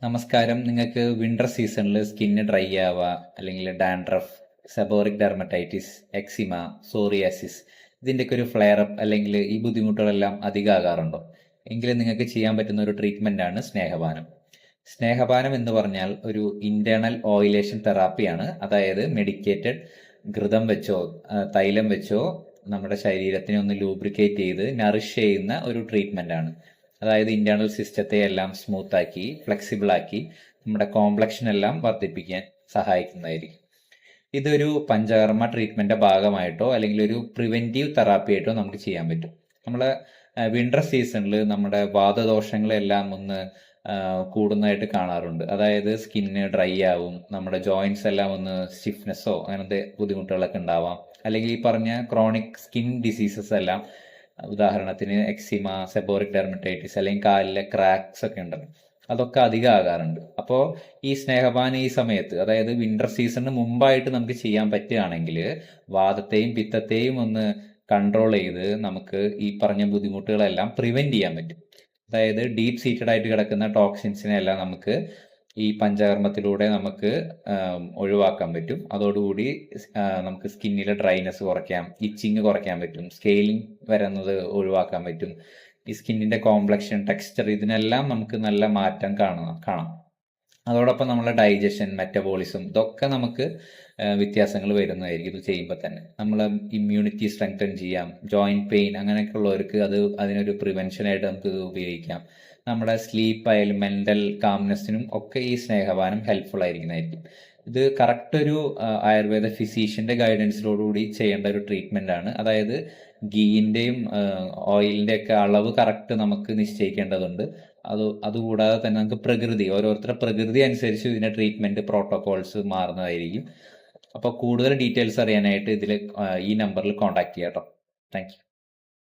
നമസ്കാരം. നിങ്ങൾക്ക് വിന്റർ സീസണിൽ സ്കിന്ന് ഡ്രൈ ആവുക, അല്ലെങ്കിൽ dandruff, seborrhoeic dermatitis, eczema, psoriasis, ഇതിൻ്റെയൊക്കെ ഒരു ഫ്ലെയർ അപ്പ് അല്ലെങ്കിൽ ഈ ബുദ്ധിമുട്ടുകളെല്ലാം അധികമാകാറുണ്ടോ? എങ്കിലും നിങ്ങൾക്ക് ചെയ്യാൻ പറ്റുന്ന ഒരു ട്രീറ്റ്മെൻ്റ് ആണ് സ്നേഹപാനം. സ്നേഹപാനം എന്ന് പറഞ്ഞാൽ ഒരു ഇന്റേണൽ ഓയിലേഷൻ തെറാപ്പിയാണ്. അതായത് മെഡിക്കേറ്റഡ് ഘൃതം വെച്ചോ തൈലം വെച്ചോ നമ്മുടെ ശരീരത്തിനെ ഒന്ന് ലൂബ്രിക്കേറ്റ് ചെയ്ത് നറിഷ് ചെയ്യുന്ന ഒരു ട്രീറ്റ്മെൻ്റ് ആണ്. അതായത് ഇന്റേണൽ സിസ്റ്റത്തെ എല്ലാം സ്മൂത്ത് ആക്കി ഫ്ലെക്സിബിൾ ആക്കി നമ്മുടെ കോംപ്ലക്ഷൻ എല്ലാം വർദ്ധിപ്പിക്കാൻ സഹായിക്കുന്നതായിരിക്കും. ഇതൊരു പഞ്ചകർമ്മ ട്രീറ്റ്മെന്റിന്റെ ഭാഗമായിട്ടോ അല്ലെങ്കിൽ ഒരു പ്രിവെന്റീവ് തെറാപ്പി ആയിട്ടോ നമുക്ക് ചെയ്യാൻ പറ്റും. നമ്മളെ വിന്റർ സീസണിൽ നമ്മുടെ വാതദോഷങ്ങളെല്ലാം ഒന്ന് കൂടുന്നതായിട്ട് കാണാറുണ്ട്. അതായത് സ്കിന്ന് ഡ്രൈ ആവും, നമ്മുടെ ജോയിന്റ്സ് എല്ലാം ഒന്ന് സ്റ്റിഫ്നെസ്സോ അങ്ങനത്തെ ബുദ്ധിമുട്ടുകളൊക്കെ ഉണ്ടാവാം. അല്ലെങ്കിൽ ഈ പറഞ്ഞ ക്രോണിക് സ്കിൻ ഡിസീസസ് എല്ലാം, ഉദാഹരണത്തിന് എക്സിമ, സെബോറിക് ഡെർമറ്റൈറ്റിസ്, അല്ലെങ്കിൽ കാലിലെ ക്രാക്സ് ഒക്കെ ഉണ്ടല്ലോ, അതൊക്കെ അധികം ആകാറുണ്ട്. അപ്പോൾ ഈ സ്നേഹപാനം ഈ സമയത്ത്, അതായത് വിന്റർ സീസണിന് മുമ്പായിട്ട് നമുക്ക് ചെയ്യാൻ പറ്റുകയാണെങ്കിൽ വാദത്തെയും പിത്തത്തെയും ഒന്ന് കൺട്രോൾ ചെയ്ത് നമുക്ക് ഈ പറഞ്ഞ ബുദ്ധിമുട്ടുകളെല്ലാം പ്രിവെന്റ് ചെയ്യാൻ പറ്റും. അതായത് ഡീപ്പ് സീറ്റഡ് ആയിട്ട് കിടക്കുന്ന ടോക്സിൻസിനെ എല്ലാം നമുക്ക് ഈ പഞ്ചകർമ്മത്തിലൂടെ നമുക്ക് ഒഴിവാക്കാൻ പറ്റും. അതോടുകൂടി നമുക്ക് സ്കിന്നിലെ ഡ്രൈനെസ് കുറയ്ക്കാം, ഇച്ചിങ് കുറയ്ക്കാൻ പറ്റും, സ്കെയിലിംഗ് വരുന്നത് ഒഴിവാക്കാൻ പറ്റും. ഈ സ്കിന്നിന്റെ കോംപ്ലക്ഷൻ, ടെക്സ്ചർ, ഇതിനെല്ലാം നമുക്ക് നല്ല മാറ്റം കാണാം. അതോടൊപ്പം നമ്മളെ ഡൈജഷൻ, മെറ്റബോളിസം, ഇതൊക്കെ നമുക്ക് വ്യത്യാസങ്ങൾ വരുന്നതായിരിക്കും ഇത് ചെയ്യുമ്പോൾ തന്നെ. നമ്മളെ ഇമ്മ്യൂണിറ്റി സ്ട്രെങ്തൻ ചെയ്യാം. ജോയിന്റ് പെയിൻ അങ്ങനെയൊക്കെ ഉള്ളവർക്ക് അതിനൊരു പ്രിവെൻഷനായിട്ട് നമുക്ക് ഇത് ഉപയോഗിക്കാം. നമ്മുടെ സ്ലീപ്പ് ആയാലും മെന്റൽ കാംനെസ്സിനും ഒക്കെ ഈ സ്നേഹപാനം ഹെൽപ്ഫുൾ ആയിരിക്കുന്നതായിരിക്കും. ഇത് കറക്റ്റ് ഒരു ആയുർവേദ ഫിസീഷ്യന്റെ ഗൈഡൻസിലോടുകൂടി ചെയ്യേണ്ട ഒരു ട്രീറ്റ്മെന്റ് ആണ്. അതായത് ഗീന്റെയും ഓയിലിന്റെ ഒക്കെ അളവ് കറക്റ്റ് നമുക്ക് നിശ്ചയിക്കേണ്ടതുണ്ട്. അതുകൂടാതെ തന്നെ നമുക്ക് ഓരോരുത്തരുടെ പ്രകൃതി അനുസരിച്ച് ഇതിന്റെ ട്രീറ്റ്മെന്റ് പ്രോട്ടോകോൾസ് മാറുന്നതായിരിക്കും. അപ്പോൾ കൂടുതൽ ഡീറ്റെയിൽസ് അറിയാനായിട്ട് ഈ നമ്പറിൽ കോൺടാക്ട് ചെയ്യാം കേട്ടോ. Thank you.